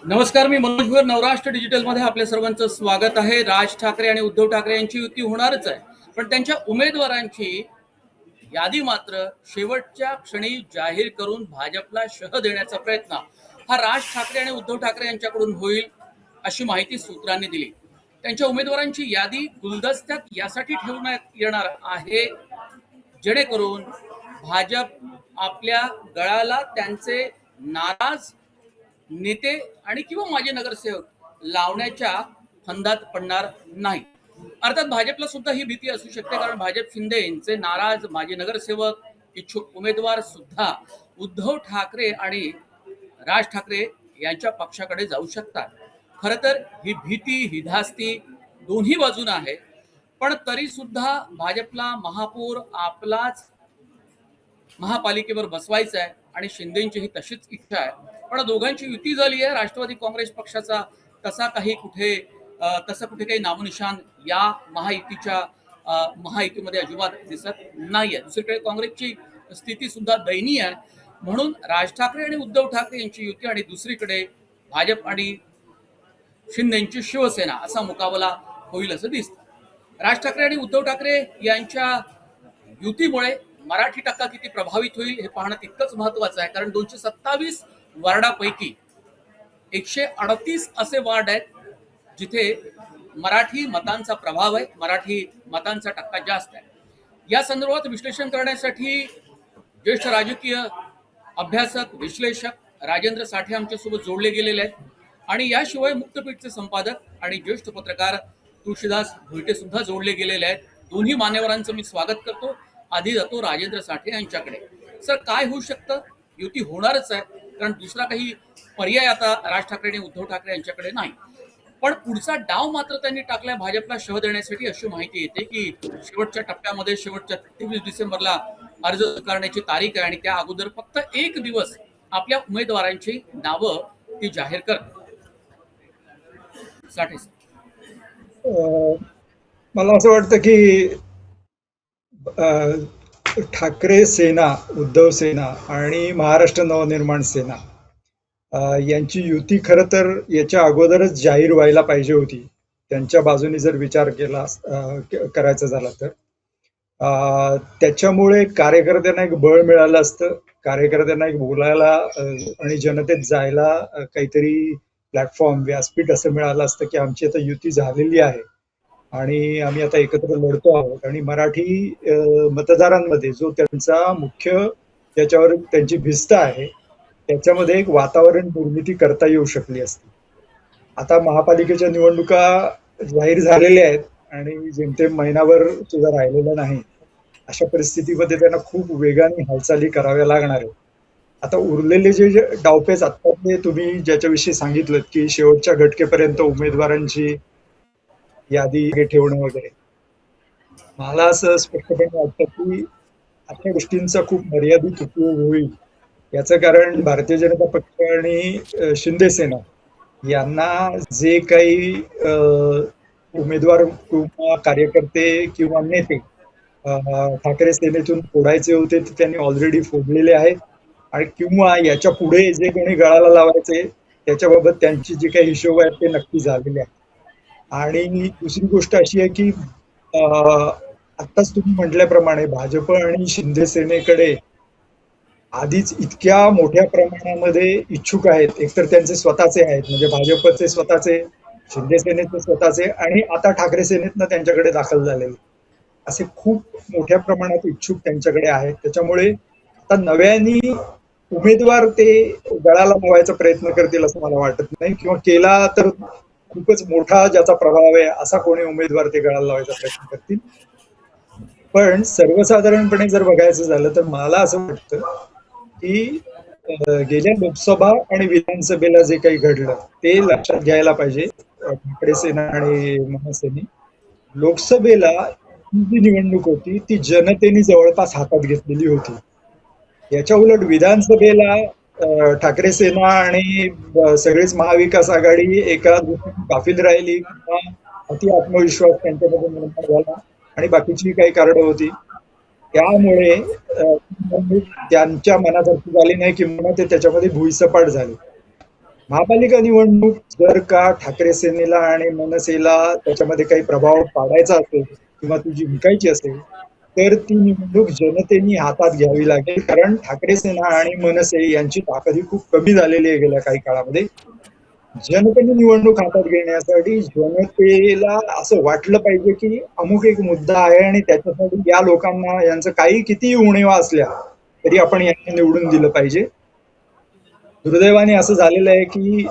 नमस्कार, मी मनोज भुयर. नवराष्ट्र डिजिटलमध्ये आपल्या सर्वांचं स्वागत आहे. राज ठाकरे आणि उद्धव ठाकरे यांची युती होणारच आहे, पण त्यांच्या उमेदवारांची यादी मात्र शेवटच्या क्षणी जाहीर करून भाजपला शह देण्याचा प्रयत्न हा राज ठाकरे आणि उद्धव ठाकरे यांच्याकडून होईल, अशी माहिती सूत्रांनी दिली. त्यांच्या उमेदवारांची यादी गुलदस्त्यात यासाठी ठेवण्यात येणार आहे जेणेकरून भाजप आपल्या गळाला त्यांचे नाराज नेते आणि किंवा माजी नगरसेवक लावण्याच्या फंदात पडणार नाही. अर्थात भाजपला सुद्धा ही भीती असू शकते, कारण भाजप शिंदे यांचे नाराज माजी नगरसेवक इच्छुक उमेदवार सुद्धा उद्धव ठाकरे आणि राज ठाकरे यांच्या पक्षाकडे जाऊ शकतात. खरं तर ही भीती ही धास्ती दोन्ही बाजून आहे, पण तरी सुद्धा भाजपला महापौर आपलाच महापालिकेवर बसवायचं आहे आणि शिंदेची ही तशीच इच्छा आहे. पण दोघांची युती झाली आहे. राष्ट्रवादी काँग्रेस पक्षाचा तसा काही कुठे तसं कुठे काही नामोनिशान या महायुतीमध्ये अजिबात दिसत नाहीये. दुसरीकडे काँग्रेसची स्थिती सुद्धा दयनीय आहे. म्हणून राज ठाकरे आणि उद्धव ठाकरे यांची युती आणि दुसरीकडे भाजप आणि शिंदेची शिवसेना असा मुकाबला होईल असं दिसतं. राज ठाकरे आणि उद्धव ठाकरे यांच्या युतीमुळे मराठी टक्का किती प्रभावित होईल हे पाहणं तितकंच महत्वाचं आहे, कारण 227 वार्डापैकी 138 असे वार्ड आहेत जिथे मराठी मतांचा प्रभाव आहे, मराठी मतांचा टक्का जास्त आहे. या संदर्भात विश्लेषण करण्यासाठी ज्येष्ठ राजकीय अभ्यासक विश्लेषक राजेंद्र साठे आमच्यासोबत जोडले गेलेले आहेत आणि याशिवाय मुक्तपीठचे संपादक आणि ज्येष्ठ पत्रकार तुळशीदास भोईटे सुद्धा जोडले गेलेले आहेत. दोन्ही मान्यवरांचं मी स्वागत करतो. आधी जातो राजेंद्र साठे यांच्याकडे. सर, काय होऊ शकतं? युती होणारच आहे, कारण दुसरा काही पर्याय आता राज ठाकरे आणि उद्धव ठाकरे यांच्याकडे नाही. पण पुढचा डाव मात्र त्यांनी टाकलाय भाजपला शह देण्यासाठी. अशी माहिती येते की शेवटच्या टप्प्यामध्ये शेवटच्या 23 डिसेंबरला अर्ज करण्याची तारीख आहे आणि त्या अगोदर फक्त एक दिवस आपल्या उमेदवारांची नावं ती जाहीर करते. साठे सर, मला असं वाटतं की ठाकरे सेना, उद्धव सेना आणि महाराष्ट्र नवनिर्माण सेना यांची युती खरं तर याच्या अगोदरच जाहीर व्हायला पाहिजे होती. त्यांच्या बाजूने जर विचार केला करायचा झाला तर त्याच्यामुळे कार्यकर्त्यांना एक बळ मिळालं असतं, कार्यकर्त्यांना एक बोलायला आणि जनतेत जायला काहीतरी प्लॅटफॉर्म, व्यासपीठ असं मिळालं असतं की आमची आता युती झालेली आहे आणि आम्ही आता एकत्र लढतो आहोत. आणि मराठी मतदारांमध्ये जो त्यांचा मुख्य त्याच्यावर त्यांची भिस्त आहे त्याच्यामध्ये एक वातावरण निर्मिती करता येऊ शकली असती. आता महापालिकेच्या निवडणुका जाहीर झालेल्या आहेत आणि जेमतेम महिनाभर सुद्धा राहिलेला नाही. अशा परिस्थितीमध्ये त्यांना खूप वेगाने हालचाली कराव्या लागणार आहेत. आता उरलेले जे डावपेच आता तुम्ही ज्याच्याविषयी सांगितलं की शेवटच्या घटकेपर्यंत उमेदवारांची यादी ठेवणं वगैरे, मला असं स्पष्टपणे वाटतं की अशा गोष्टींचा खूप मर्यादित उपयोग होईल. याचं कारण भारतीय जनता पक्ष आणि शिंदे सेना यांना जे काही उमेदवार किंवा कार्यकर्ते किंवा नेते ठाकरे सेनेतून फोडायचे होते ते त्यांनी ऑलरेडी फोडलेले आहेत आणि किंवा याच्या पुढे जे कोणी गळाला लावायचे त्याच्याबाबत त्यांची जी काही हिशोब आहेत ते नक्की झालेले आहेत. आणि दुसरी गोष्ट अशी आहे की आत्ताच तुम्ही म्हटल्याप्रमाणे भाजप आणि शिंदे सेनेकडे आधीच इतक्या मोठ्या प्रमाणामध्ये इच्छुक आहेत. एकतर त्यांचे स्वतःचे आहेत, म्हणजे भाजपचे स्वतःचे, शिंदे सेनेचे स्वतःचे आणि आता ठाकरे सेनेतनं त्यांच्याकडे दाखल झालेले असे खूप मोठ्या प्रमाणात इच्छुक त्यांच्याकडे आहेत. त्याच्यामुळे आता नव्याने उमेदवार ते गळाला लावायचा प्रयत्न करतील असं मला वाटत नाही, किंवा केला तर खूपच मोठा ज्याचा प्रभाव आहे असा कोणी उमेदवार ते गळाला लावायचा प्रयत्न करतील. पण सर्वसाधारणपणे जर बघायचं झालं तर मला असं वाटतं की गेल्या लोकसभा आणि विधानसभेला जे काही घडलं ते लक्षात घ्यायला पाहिजे ठाकरे सेना आणि महासेने. लोकसभेला जी निवडणूक होती ती जनतेने जवळपास हातात घेतलेली होती. याच्या उलट विधानसभेला ठाकरे सेना आणि सगळीच महाविकास आघाडी एका गाफील राहिली किंवा अति आत्मविश्वास त्यांच्यामध्ये निर्माण झाला आणि बाकीची काही कारणं होती. त्यामुळे त्यांच्या मनासारखी झाली नाही किंवा ते त्याच्यामध्ये भुईसपाट झाले. महापालिका निवडणूक जर का ठाकरे सेनेला आणि मनसेला त्याच्यामध्ये काही प्रभाव पाडायचा असेल किंवा ती जिंकायची असेल तर ती निवडणूक जनतेने हातात घ्यावी लागेल. कारण ठाकरे सेना आणि मनसे यांची ताकद ही खूप कमी झालेली आहे गेल्या काही काळामध्ये. जनतेने निवडणूक हातात घेण्यासाठी जनतेला असं वाटलं पाहिजे की अमुक एक मुद्दा आहे आणि त्याच्यासाठी या लोकांना यांचं काही किती उणिवा असल्या तरी आपण यांना निवडून दिलं पाहिजे. दुर्दैवाने असं झालेलं आहे की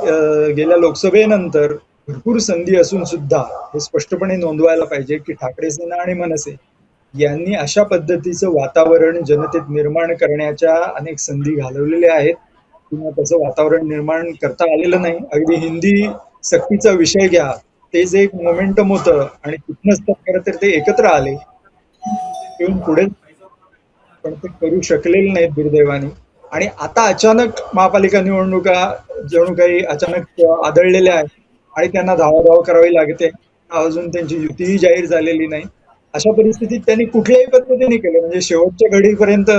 गेल्या लोकसभेनंतर भरपूर संधी असून सुद्धा हे स्पष्टपणे नोंदवायला पाहिजे की ठाकरे सेना आणि मनसे यांनी अशा पद्धतीचं वातावरण जनतेत निर्माण करण्याच्या अनेक संधी घालवलेल्या आहेत किंवा त्याचं वातावरण निर्माण करता आलेलं नाही. अगदी हिंदी सक्तीचा विषय घ्या, ते जे एक मोमेंटम होतं आणि तिथनंच खरं तर ते एकत्र आले येऊन पुढे, पण ते करू शकलेले नाहीत दुर्दैवाने. आणि आता अचानक महापालिका निवडणुका जणू काही अचानक आदळलेल्या आहेत आणि त्यांना धावाधाव करावी लागते. अजून त्यांची युतीही जाहीर झालेली नाही. अशा परिस्थितीत त्यांनी कुठल्याही पद्धतीने केलं म्हणजे शेवटच्या घडीपर्यंत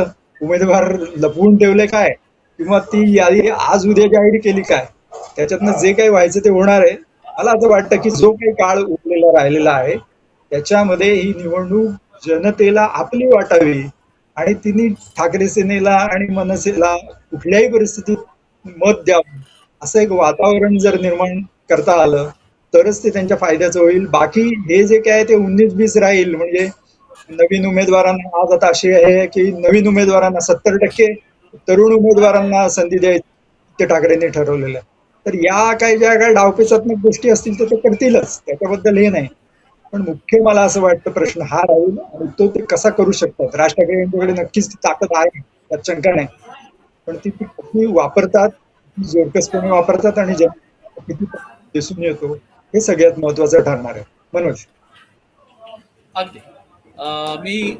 उमेदवार लपवून ठेवले काय किंवा ती यादी आज उद्या जाहीर केली काय, त्याच्यातनं जे काही व्हायचं ते होणार आहे. मला असं वाटतं की जो काही काळ उरलेला राहिलेला आहे त्याच्यामध्ये ही निवडणूक जनतेला आपली वाटावी आणि तिने ठाकरे सेनेला आणि मनसेला कुठल्याही परिस्थितीत मत द्यावं असं एक वातावरण जर निर्माण करता आलं तरच ते त्यांच्या फायद्याचं होईल. बाकी हे जे काय ते 19-20 राहील म्हणजे नवीन उमेदवारांना आज आता अशी आहे की नवीन उमेदवारांना 70% तरुण उमेदवारांना संधी द्यायची ते ठाकरेंनी ठरवलेलं आहे. तर या काही ज्या काही डावपेचात्मक गोष्टी असतील तर ते करतीलच, त्याच्याबद्दल हे नाही. पण मुख्य मला असं वाटतं प्रश्न हा राहील आणि तो ते कसा करू शकतात. राज ठाकरे यांच्याकडे नक्कीच ती ताकद आहे, त्यात शंका नाही. पण ती ती किती वापरतात, किती जोरकसपणे वापरतात आणि किती दिसून येतो हे सगळ्यात महत्वाचं ठरणार आहे. मनोज. अगदी मी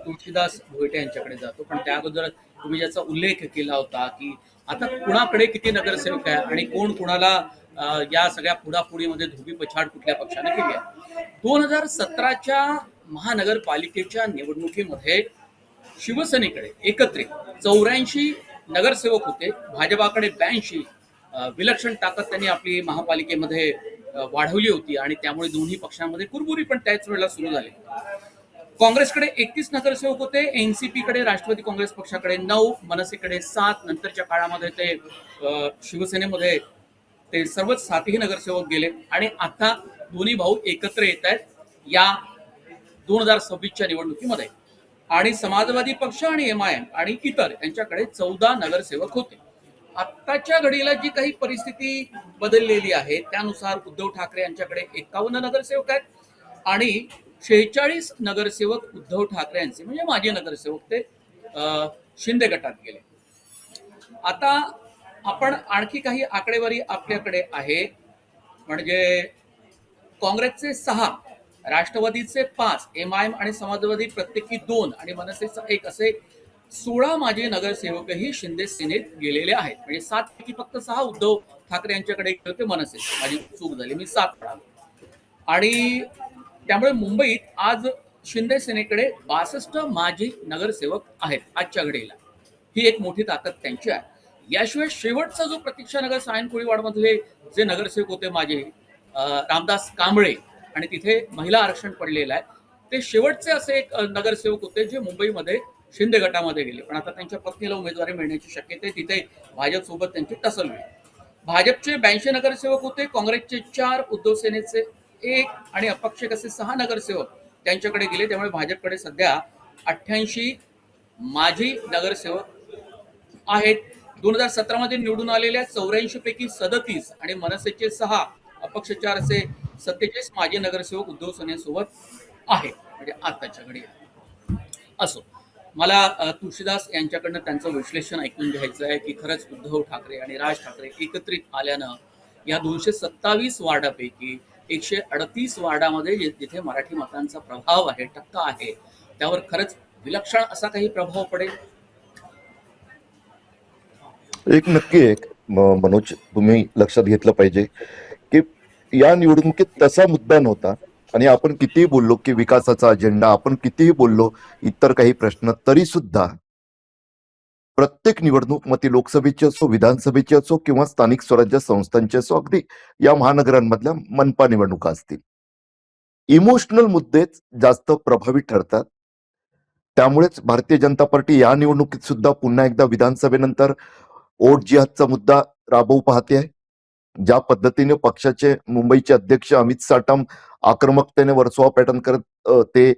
तुळशीदास भोईटे यांच्याकडे जातो, पण त्या अगोदर तुम्ही ज्याचा उल्लेख केला होता की आता कुणाकडे किती नगरसेवक आहे आणि कोण कुणाला या सगळ्या पुढापुढीमध्ये धोबी पछाड कुठल्या पक्षाने केली आहे. 2017च्या महानगरपालिकेच्या निवडणुकीमध्ये शिवसेनेकडे एकत्रित 84 नगरसेवक होते, भाजपाकडे 82. विलक्षण ताकद त्यांनी आपली महापालिकेमध्ये वाढवली होती आणि त्यामुळे दोन्ही पक्षांमध्ये कुरबुरी पण त्याच वेळेला सुरू झाली. काँग्रेसकडे 31 नगरसेवक होते, एनसीपी कडे राष्ट्रवादी काँग्रेस पक्षाकडे 9, मनसेकडे 7. नंतरच्या काळामध्ये ते शिवसेनेमध्ये ते सर्वच 7ही नगरसेवक गेले आणि आता दोन्ही भाऊ एकत्र येत आहेत या 2026च्या निवडणुकीमध्ये. आणि समाजवादी पक्ष आणि एमआयएम आणि इतर यांच्याकडे 14 नगरसेवक होते. आत्ताच्या घडीला जी काही परिस्थिती बदललेली आहे त्यानुसार उद्धव ठाकरे यांच्याकडे 51 नगरसेवक आहेत आणि 46 नगरसेवक उद्धव ठाकरे यांचे म्हणजे माजी नगरसेवक ते शिंदे गटात गेले. आता आपण आणखी काही आकडेवारी आपल्याकडे आहे, म्हणजे काँग्रेसचे 6, राष्ट्रवादीचे 5, एमआयएम आणि समाजवादी प्रत्येकी 2 आणि मनसेचा 1 असे 16 माजी नगरसेवकही शिंदे सेनेत गेलेले आहेत. म्हणजे 7 पैकी फक्त 6 उद्धव ठाकरे यांच्याकडे गेले होते मनसे. माझी चूक झाली, मी 7 म्हणालो. आणि त्यामुळे मुंबईत आज शिंदे सेनेकडे 62 माजी नगरसेवक आहेत आजच्या घडीला. ही एक मोठी ताकद त्यांची आहे. याशिवाय शेवटचा जो प्रतीक्षानगर सायनकुळीवाड मधले जे नगरसेवक होते माझे रामदास कांबळे आणि तिथे महिला आरक्षण पडलेलं आहे, ते शेवटचे असे एक नगरसेवक होते जे मुंबईमध्ये शिंदे गटामध्ये गेले. पण आता त्यांच्या पत्नीला उमेदवारी मिळण्याची शक्यता आहे, तिथे भाजप सोबत त्यांची टसल होईल. भाजपचे 82 नगरसेवक होते, काँग्रेसचे 4, उद्धव सेनेचे 1 आणि अपक्ष असे 6 नगरसेवक त्यांच्याकडे गेले. त्यामुळे भाजपकडे सध्या 88 माजी नगरसेवक आहेत. 2017 मध्ये निवडून आलेल्या 84 पैकी 37 आणि मनसेचे 6, अपक्ष 4 असे 47 माजी नगरसेवक उद्धव सेनेसोबत आहेत. म्हणजे आताच्या घडी असो, मला तुळशीदास यांच्याकडनं त्यांचं विश्लेषण ऐकून घ्यायचं आहे की खरंच उद्धव ठाकरे आणि राज ठाकरे एकत्रित आल्यानं या 227 वार्डापैकी 138 वार्डामध्ये जिथे मराठी मतांचा प्रभाव आहे, टक्का आहे, त्यावर खरंच विलक्षण असा काही प्रभाव पडेल. एक नक्की एक मनोज, तुम्ही लक्षात घेतलं पाहिजे की या निवडणुकीत तसा मुद्दा नव्हता आणि आपण कितीही बोललो की विकासाचा अजेंडा, आपण कितीही बोललो इतर काही प्रश्न, तरी सुद्धा प्रत्येक निवडणूक, मग ती लोकसभेची असो, विधानसभेची असो किंवा स्थानिक स्वराज्य संस्थांची असो, अगदी या महानगरांमधल्या मनपा निवडणुका असतील, इमोशनल मुद्देच जास्त प्रभावी ठरतात. त्यामुळेच भारतीय जनता पार्टी या निवडणुकीत सुद्धा पुन्हा एकदा विधानसभेनंतर वोट जिहादचा मुद्दा राबवू पाहते आहे. ज्या पद्धतीने पक्षाचे मुंबईचे अध्यक्ष अमित साटम आक्रमकतेने वर्सोवा पॅटर्न करत ते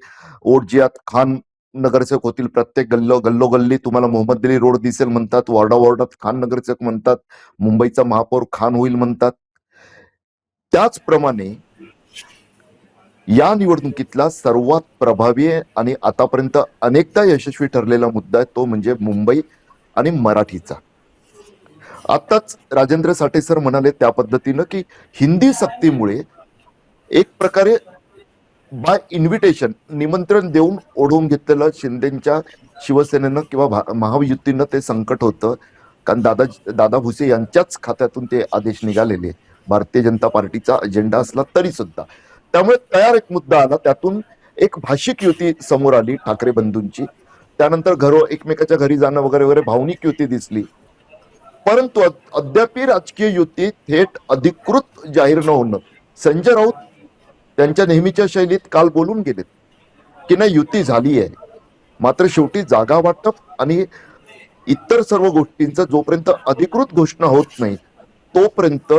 वोट जिहाद खान नगरसेवक होतील, प्रत्येक गल्लोगल्ली तुम्हाला मोहम्मद अली रोड दिसेल म्हणतात, वॉर्डात खान नगरसेवक म्हणतात, मुंबईचा महापौर खान होईल म्हणतात. त्याचप्रमाणे या निवडणुकीतला सर्वात प्रभावी आणि आतापर्यंत अनेकदा यशस्वी ठरलेला मुद्दा आहे तो म्हणजे मुंबई आणि मराठीचा. आताच राजेंद्र साठे सर म्हणाले त्या पद्धतीनं की हिंदी सक्तीमुळे एक प्रकारे बाय इन्व्हिटेशन निमंत्रण देऊन ओढवून घेतलेलं शिंदेच्या शिवसेनेनं किंवा महायुतीनं ते संकट होतं. कारण दादा भुसे यांच्याच खात्यातून ते आदेश निघालेले भारतीय जनता पार्टीचा अजेंडा असला तरी सुद्धा. त्यामुळे तयार एक मुद्दा आला, त्यातून एक भाषिक युती समोर आली ठाकरे बंधूंची. त्यानंतर एकमेकाच्या घरी जाणं वगैरे वगैरे भावनिक युती दिसली. परंतु अद्याप राजकीय युती थेट अधिकृत जाहीर न होणं. संजय राऊत त्यांच्या नेहमीच्या शैलीत काल बोलून गेलेत की नाही युती झाली आहे, मात्र शेवटी जागा वाटप आणि इतर सर्व गोष्टींचा जोपर्यंत अधिकृत घोषणा होत नाही तोपर्यंत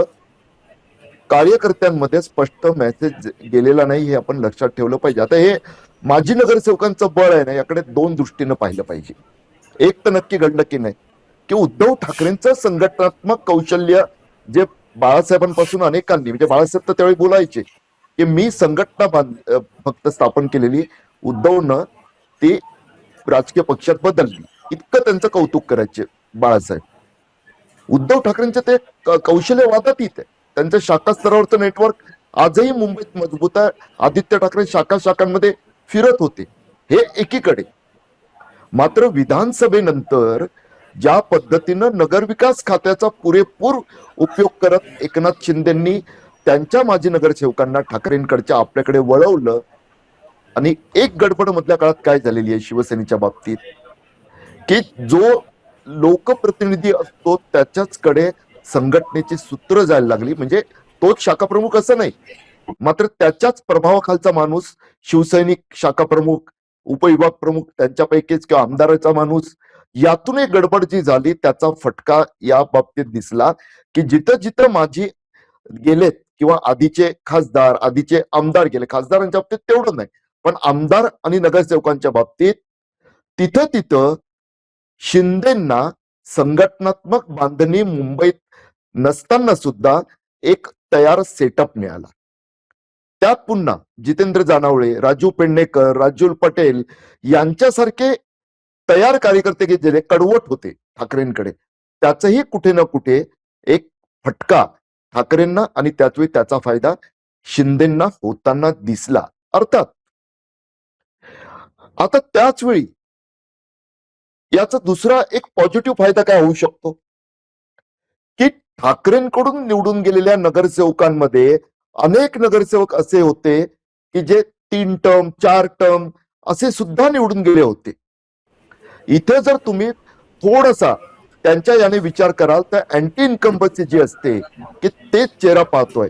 कार्यकर्त्यांमध्ये स्पष्ट मेसेज गेलेला नाही, हे आपण लक्षात ठेवलं पाहिजे. आता हे माजी नगरसेवकांचं बळ आहे ना, याकडे दोन दृष्टीनं पाहिलं पाहिजे. एक तर नक्की घडलं की नाही की उद्धव ठाकरेंचं संघटनात्मक कौशल्य जे बाळासाहेबांपासून अनेकांनी, म्हणजे बाळासाहेब तर त्यावेळी बोलायचे की मी संघटना फक्त स्थापन केलेली, उद्धवनं ती राजकीय पक्षात बदलली, इतकं त्यांचं कौतुक करायचे बाळासाहेब. उद्धव ठाकरेंचे ते कौशल्य वादातीत आहे. त्यांच्या शाखा स्तरावरचं नेटवर्क आजही मुंबईत मजबूत आहे. आदित्य ठाकरे शाखांमध्ये फिरत होते, हे एकीकडे. मात्र विधानसभेनंतर ज्या पद्धतीनं नगरविकास खात्याचा पुरेपूर उपयोग करत एकनाथ शिंदेंनी त्यांच्या माजी नगरसेवकांना ठाकरेंकडच्या आपल्याकडे वळवलं, आणि एक गडबड मधल्या काळात काय झालेली आहे शिवसेनेच्या बाबतीत की जो लोकप्रतिनिधी असतो त्याच्याचकडे संघटनेची सूत्र जायला लागली. म्हणजे तोच शाखा प्रमुख असं नाही, मात्र त्याच्याच प्रभावाखालचा माणूस, शिवसैनिक शाखा प्रमुख, उपविभाग प्रमुख त्यांच्यापैकीच किंवा आमदाराचा माणूस, यातून एक गडबड जी झाली त्याचा फटका या बाबतीत दिसला की जिथं जिथं माझी गेलेत किंवा आधीचे खासदार, आधीचे आमदार गेले, खासदारांच्या बाबतीत तेवढं नाही पण आमदार आणि नगरसेवकांच्या बाबतीत तिथं तिथं शिंदेंना संघटनात्मक बांधणी मुंबईत नसताना सुद्धा एक तयार सेटअप मिळाला. त्यात पुन्हा जितेंद्र जानावळे, राजू पेडणेकर, राजूल पटेल यांच्यासारखे तयार कार्यकर्ते गेलेले कडवट होते ठाकरेंकडे, त्याचंही कुठे ना कुठे एक फटका ठाकरेंना आणि त्याचवेळी त्याचा फायदा शिंदेंना होताना दिसला. अर्थात आता त्याच वेळी याचा दुसरा एक पॉझिटिव्ह फायदा काय होऊ शकतो की ठाकरेंकडून निवडून गेलेल्या नगरसेवकांमध्ये अनेक नगरसेवक असे होते की जे 3 टर्म 4 टर्म असे सुद्धा निवडून गेले होते. इथे जर तुम्ही थोडासा त्यांच्या याने विचार कराल तर अँटी इन्कम्बन्सी जी असते की तेच चेहरा पाहतोय.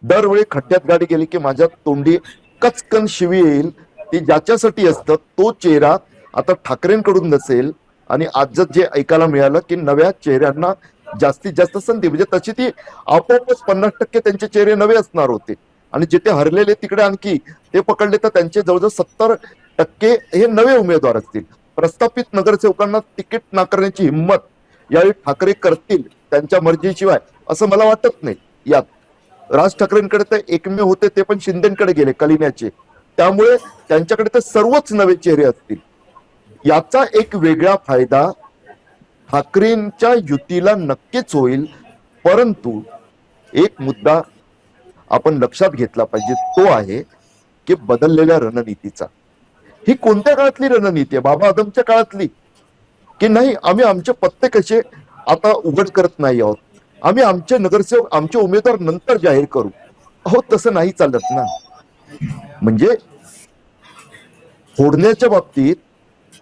दरवेळी खड्ड्यात गाडी गेली की माझ्या तोंडी कचकन शिवी येईल, ती ज्याच्यासाठी असतं तो चेहरा आता ठाकरेंकडून नसेल. आणि आज जे ऐकायला मिळालं की नव्या चेहऱ्यांना जास्तीत जास्त संधी, म्हणजे तशी ती आपोआपच 50% त्यांचे चेहरे नवे असणार होते. आणि जिथे हरलेले तिकडे आणखी ते पकडले तर त्यांचे जवळजवळ 70% हे नवे उमेदवार असतील. प्रस्थापित नगरसेवकांना तिकीट नाकारण्याची हिंमत यावेळी ठाकरे करतील त्यांच्या मर्जीशिवाय असं मला वाटत नाही. यात राज ठाकरेंकडे तर एकमेव होते ते पण शिंदेकडे गेले कलिन्याचे, त्यामुळे त्यांच्याकडे तर सर्वच नवे चेहरे असतील. याचा एक वेगळा फायदा ठाकरेंच्या युतीला नक्कीच होईल. परंतु एक मुद्दा आपण लक्षात घेतला पाहिजे, तो आहे की बदललेल्या रणनीतीचा. ही कोणत्या काळातली रणनीती आहे? बाबा आदमच्या काळातली की नाही आम्ही आमचे पत्ते कसे आता उघड करत नाही आहोत, आम्ही आमचे नगरसेवक आमचे उमेदवार नंतर जाहीर करू. अहो तसं नाही चालत ना. म्हणजे फोडण्याच्या बाबतीत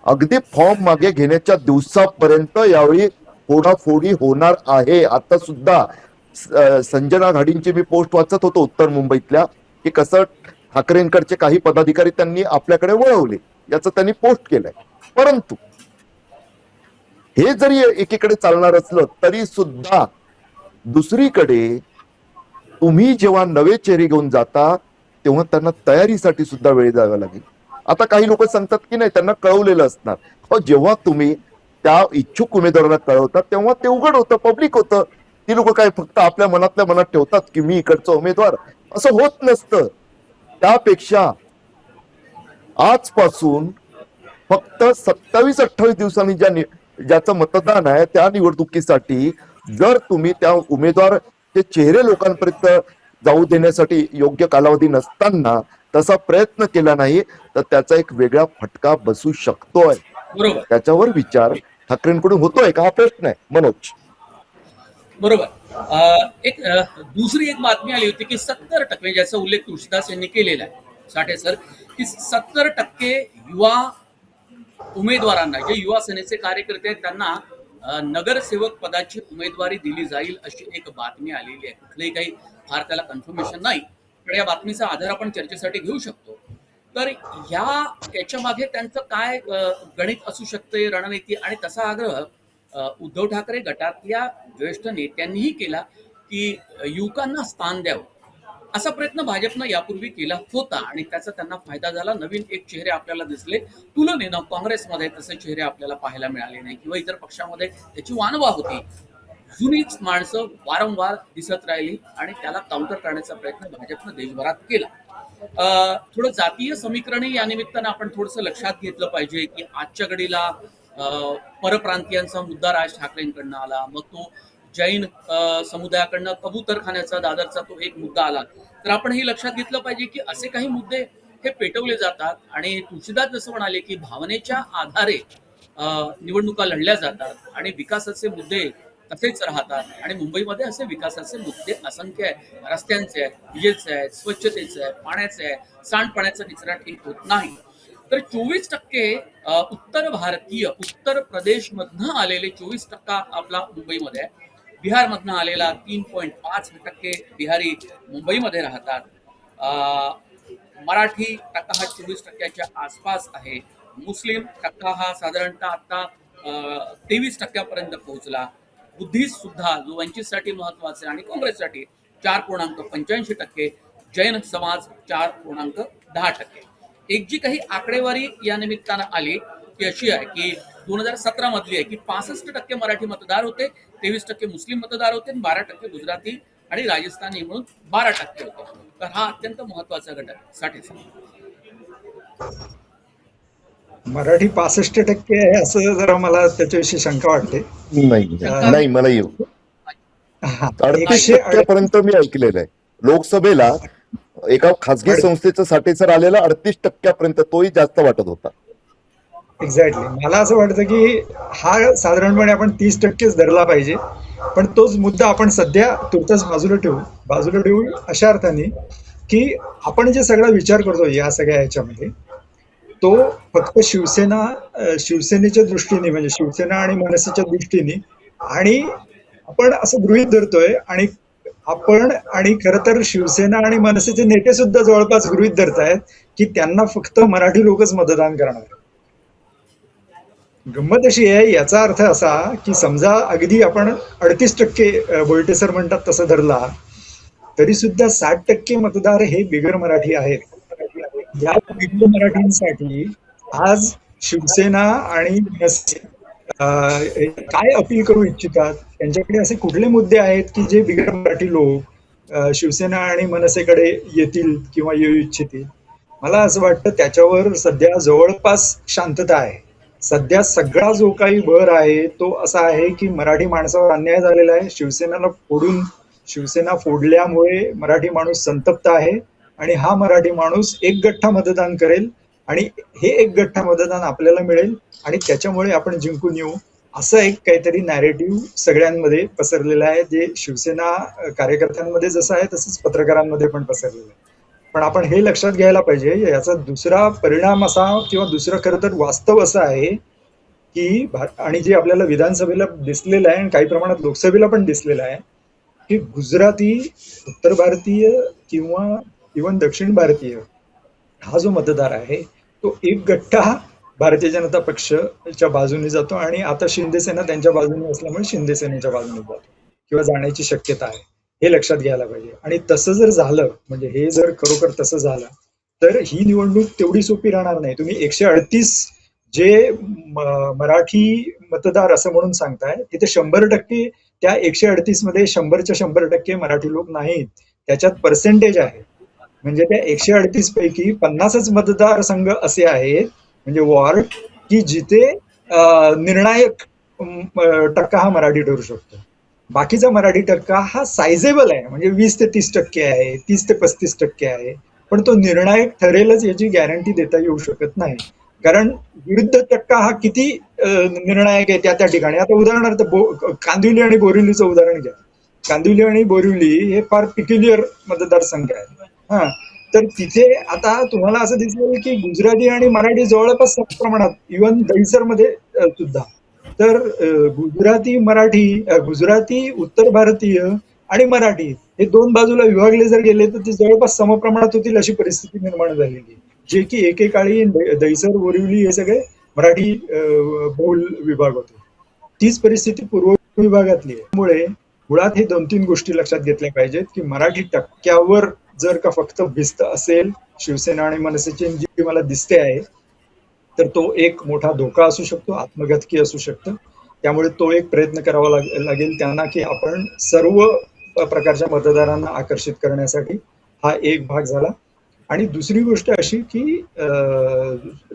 अगदी फॉर्म मागे घेण्याच्या दिवसापर्यंत यावेळी फोडाफोडी होणार आहे. आता सुद्धा संजना घाडींची मी पोस्ट वाचत होतो उत्तर मुंबईतल्या, की कसं ठाकरेंकडचे काही पदाधिकारी त्यांनी आपल्याकडे वळवले, याचं त्यांनी पोस्ट केलंय. परंतु हे जरी एकीकडे चालणार असलं तरी सुद्धा दुसरीकडे तुम्ही जेव्हा नवे चेहरे घेऊन जाता तेव्हा त्यांना तयारीसाठी सुद्धा वेळ द्यावा लागेल. आता काही लोक सांगतात की नाही, त्यांना कळवलेलं असणार. जेव्हा तुम्ही त्या इच्छुक उमेदवारांना कळवतात तेव्हा ते उघड होतं, पब्लिक होतं. ती लोक काय फक्त आपल्या मनातल्या मनात ठेवतात की मी इकडचा उमेदवार, असं होत नसतं. त्यापेक्षा आजपासून फक्त 27-28 दिवसांनी ज्याचं मतदान आहे त्या निवडणुकीसाठी जर तुम्ही त्या उमेदवारचे चेहरे लोकांपर्यंत जाऊ देण्यासाठी योग्य कालावधी नसताना तसा प्रयत्न केला नाही तर त्याचा एक वेगळा फटका बसू शकतोय. बरोबर, त्याच्यावर विचार ठाकरेंकडून होतोय का, हा प्रश्न आहे. मनोज, बरोबर. दुसरी एक बातमी आली होती की 70%, ज्याचा उल्लेख तुळशीदास यांनी केलेला आहे साठे सर, की 70% युवा उमेदवारांना, जे युवा सेनेचे कार्यकर्ते आहेत त्यांना नगरसेवक पदाची उमेदवारी दिली जाईल अशी एक बातमी आलेली आहे. कुठलंही काही फार त्याला कन्फर्मेशन नाही, पण या बातमीचा आधार आपण चर्चेसाठी घेऊ शकतो. तर याच्या मागे त्यांचं काय गणित असू शकते, रणनीती, आणि तसा आग्रह उद्धव ठाकरे गटातल्या ज्येष्ठ नेत्यांनीही केला की युवकांना स्थान द्यावं. असा प्रयत्न भाजपनं यापूर्वी केला होता आणि त्याचा त्यांना फायदा झाला. नवीन एक चेहरे आपल्याला दिसले, तुलनेनं काँग्रेसमध्ये तसे चेहरे आपल्याला पाहायला मिळाले नाही किंवा इतर पक्षामध्ये त्याची वानवा होती. जुनीच माणसं वारंवार दिसत राहिली आणि त्याला काउंटर करण्याचा प्रयत्न भाजपनं देशभरात केला. थोडं जातीय समीकरणही या निमित्तानं आपण थोडंसं लक्षात घेतलं पाहिजे की आजच्या घडीला परप्रांतीयांचा मुद्दा राज ठाकरेंकडनं आला, मग तो जैन समुदायाकडनं कबूतरखान्याचा, दादरचा तो एक मुद्दा आला. तर आपण हे लक्षात घेतलं पाहिजे की असे काही मुद्दे हे पेटवले जातात आणि तुळशीदास जसं म्हणाले की भावनेच्या आधारे निवडणुका लढल्या जातात आणि विकासाचे मुद्दे तसेच राहतात. आणि मुंबईमध्ये असे विकासाचे मुद्दे असंख्य आहेत. रस्त्यांचे आहेत, विजेचे आहेत, स्वच्छतेचे आहे, पाण्याचे आहे, सांडपाण्याचा निचरा ठीक होत नाही. तर 24% उत्तर भारतीय, उत्तर प्रदेश मधनं आलेले 24% आपला मुंबईमध्ये आहे. बिहारमधनं आलेला 3.5% बिहारी मुंबईमध्ये राहतात. मराठी टक्का हा 24%च्या आसपास आहे. मुस्लिम टक्का हा साधारणतः आता 23% पोहोचला. बुद्धिस्ट सुद्धा, जो वंचितसाठी महत्वाचे आणि काँग्रेससाठी 4.85%, जैन समाज 4.10%. एक जी काही आकडेवारी या निमित्तानं आली ती अशी आहे की 2017 मधली आहे की 65% मराठी मतदार होते, 23% मुस्लिम मतदार होते, 12% गुजराती आणि राजस्थानी म्हणून 12% होते. तर हा अत्यंत महत्वाचा घटक आहे. साठे मराठी 65% आहे असं जरा मला त्याच्याविषयी शंका वाटते. नाही मला येऊ 38% पर्यंत मी ऐकलेलं आहे. लोकसभेला एका खासगी संस्थेचं साठेसर आलेला 38% पर्यंत, तोही जास्त वाटत होता. एक्झॅक्टली. मला असं वाटतं की हा साधारणपणे आपण 30%च धरला पाहिजे. पण तोच मुद्दा आपण सध्या तुर्तास बाजूला ठेवू अशा अर्थाने की आपण जे सगळा विचार करतो या सगळ्या ह्याच्यामध्ये, तो फक्त शिवसेनेच्या दृष्टीने, म्हणजे शिवसेना आणि मनसेच्या दृष्टीने, आणि आपण असं गृहीत धरतोय आणि खरं तर शिवसेना आणि मनसेचे नेते सुद्धा जवळपास गृहीत धरतायत की त्यांना फक्त मराठी लोकच मतदान करणार. गंमत अशी आहे, याचा अर्थ असा की समजा अगदी आपण 38% बोलटेसर म्हणतात तसं धरला तरी सुद्धा 60% मतदार हे बिगर मराठी आहेत. या बिगर मराठींसाठी आज शिवसेना आणि मनसे काय अपील करू इच्छितात? त्यांच्याकडे असे कुठले मुद्दे आहेत की जे बिगर मराठी लोक शिवसेना आणि मनसेकडे येतील किंवा येऊ इच्छितील? मला असं वाटतं त्याच्यावर सध्या जवळपास शांतता आहे. सध्या सगळा जो काही भर आहे तो असा आहे की मराठी माणसावर अन्याय झालेला आहे. शिवसेना फोडल्यामुळे मराठी माणूस संतप्त आहे आणि हा मराठी माणूस एक गठ्ठा मतदान करेल आणि हे एक गठ्ठा मतदान आपल्याला मिळेल आणि त्याच्यामुळे आपण जिंकून येऊ, असं एक काहीतरी नॅरेटिव्ह सगळ्यांमध्ये पसरलेलं आहे, जे शिवसेना कार्यकर्त्यांमध्ये जसं आहे तसंच पत्रकारांमध्ये पण पसरलेलं आहे. पण आपण हे लक्षात घ्यायला पाहिजे, याचा दुसरा परिणाम असा किंवा दुसरं खरं तर वास्तव असं आहे की आणि जे आपल्याला विधानसभेला दिसलेलं आहे आणि काही प्रमाणात लोकसभेला पण दिसलेलं आहे की गुजराती, उत्तर भारतीय किंवा इव्हन दक्षिण भारतीय हा जो मतदार आहे तो एक गठ्ठा भारतीय जनता पक्षच्या बाजूने जातो आणि आता शिंदे सेना त्यांच्या बाजूने असल्यामुळे शिंदे सेनेच्या बाजूने जातो किंवा जाण्याची शक्यता आहे. हे लक्षात घ्यायला पाहिजे. आणि तसं जर झालं, म्हणजे हे जर खरोखर तसं झालं, तर ही निवडणूक तेवढी सोपी राहणार नाही. तुम्ही 138 जे मराठी मतदार असं म्हणून सांगताय, तिथे 100% त्या 138 मध्ये 100च्या 100% मराठी लोक नाहीत. त्याच्यात पर्सेंटेज आहे. म्हणजे त्या 138 पैकी 50च मतदारसंघ असे आहेत, म्हणजे वॉर्ड, की जिथे निर्णायक टक्का हा मराठी ठरू शकतो. बाकीचा मराठी टक्का हा सायझेबल आहे, म्हणजे 20 ते 30% आहे, 30 ते 35% आहे, पण तो निर्णायक ठरेलच याची गॅरंटी देता येऊ शकत नाही. कारण विरुद्ध टक्का हा किती निर्णायक आहे त्या त्या ठिकाणी. आता उदाहरणार्थ कांदिवली आणि बोरिवलीचं उदाहरण घ्या. कांदिवली आणि बोरिवली हे फार पिक्युलियर मतदारसंघ आहेत. हा, तर तिथे आता तुम्हाला असं दिसेल की गुजराती आणि मराठी जवळपास सम प्रमाणात, इव्हन दहिसरमध्ये सुद्धा. तर गुजराती मराठी, गुजराती, उत्तर भारतीय आणि मराठी हे दोन बाजूला विभागले जर गेले तर ते जवळपास समप्रमाणात होतील अशी परिस्थिती निर्माण झालेली आहे. जे की एकेकाळी दहिसर, बोरिवली हे सगळे मराठी बहुल विभाग होते. तीच परिस्थिती पूर्व विभागातली आहे. त्यामुळे मुळात हे 2-3 गोष्टी लक्षात घेतल्या पाहिजेत की मराठी टक्क्यावर जर का फक्त भिस्त असेल शिवसेना आणि मनसेची जी मला दिसते आहे, तर तो एक मोठा धोका असू शकतो, आत्मघातकी असू शकतं. त्यामुळे तो एक प्रयत्न करावा लागेल त्यांना की आपण सर्व प्रकारच्या मतदारांना आकर्षित करण्यासाठी. हा एक भाग झाला. आणि दुसरी गोष्ट अशी की